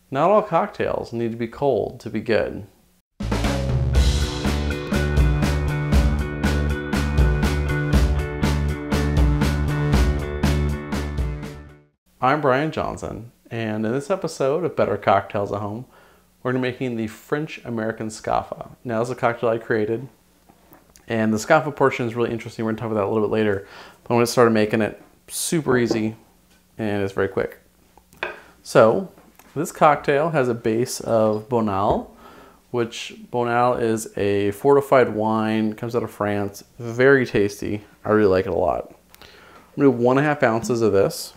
Not all cocktails need to be cold to be good. I'm Brian Johnson, and in this episode of Better Cocktails at Home, we're going to be making the French American Scaffa. Now, this is a cocktail I created, and the Scaffa portion is really interesting. We're going to talk about that a little bit later. But when I started making it, super easy, and it's very quick. So, this cocktail has a base of Bonal, which Bonal is a fortified wine, comes out of France, very tasty. I really like it a lot. I'm going to do 1.5 ounces of this.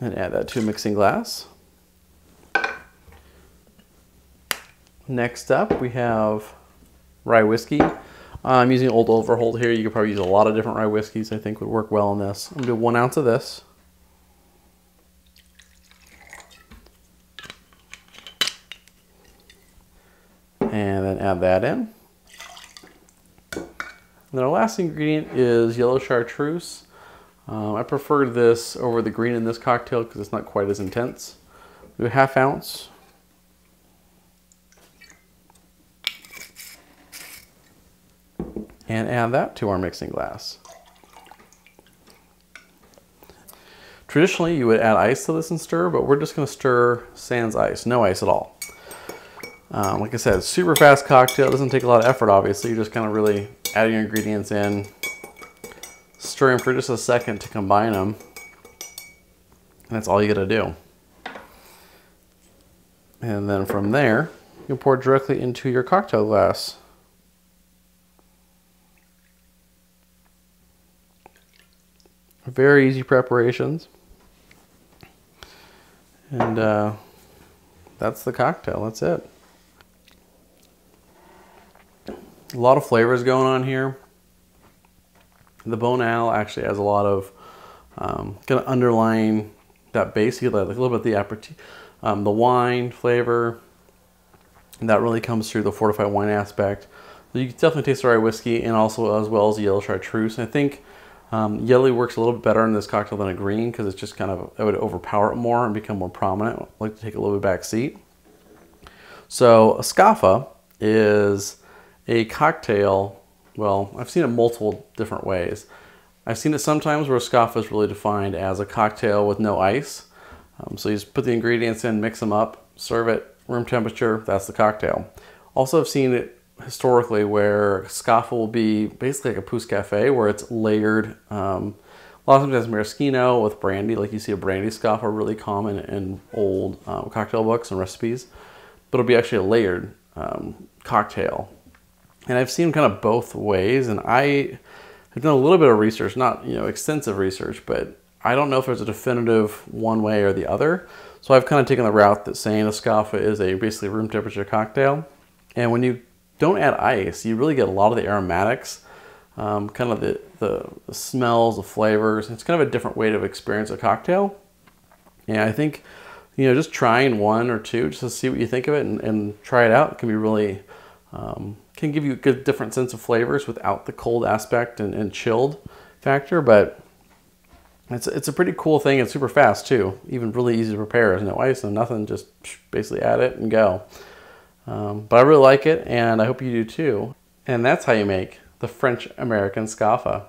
And add that to a mixing glass. Next up, we have rye whiskey. I'm using old Overholt here. You could probably use a lot of different rye whiskeys. I think would work well in this. I'm gonna do 1 ounce of this. And then add that in. And then our last ingredient is yellow Chartreuse. I prefer this over the green in this cocktail because it's not quite as intense. Do 1/2 ounce. And add that to our mixing glass. Traditionally, you would add ice to this and stir, but we're just going to stir sans ice, no ice at all. Like I said, super fast cocktail. It doesn't take a lot of effort, obviously. You're just kind of really adding your ingredients in, stirring for just a second to combine them, and that's all you got to do. And then from there, you pour directly into your cocktail glass. Very easy preparations, and that's the cocktail. That's it. A lot of flavors going on here. The Bonal actually has a lot of kind of underlying that base. You get like a little bit of the aperitif, the wine flavor, and that really comes through the fortified wine aspect. So you can definitely taste the rye whiskey, and also as well as the yellow Chartreuse. And I think yellow works a little bit better in this cocktail than a green because it's just kind of, it would overpower it more and become more prominent. I like to take a little bit back seat. So a Scaffa is a cocktail. Well, I've seen it multiple different ways. I've seen it sometimes where a Scaffa is really defined as a cocktail with no ice. So you just put the ingredients in, mix them up, serve it, room temperature, that's the cocktail. Also, I've seen it historically where Scaffa will be basically like a pousse café where it's layered. A lot of times it has maraschino with brandy, like you see a brandy Scaffa really common in old cocktail books and recipes. But it'll be actually a layered cocktail. And I've seen kind of both ways, and I have done a little bit of research, not extensive research, but I don't know if there's a definitive one way or the other. So I've kind of taken the route that saying a Scaffa is a basically room temperature cocktail. And when you don't add ice, you really get a lot of the aromatics, kind of the smells, the flavors. It's kind of a different way to experience a cocktail. And I think just trying 1 or 2 just to see what you think of it and try it out can be really can give you a good different sense of flavors without the cold aspect and chilled factor. But it's a pretty cool thing. It's super fast too, even really easy to prepare. There's no ice and nothing, just basically add it and go. But I really like it, and I hope you do too. And that's how you make the French American Scaffa.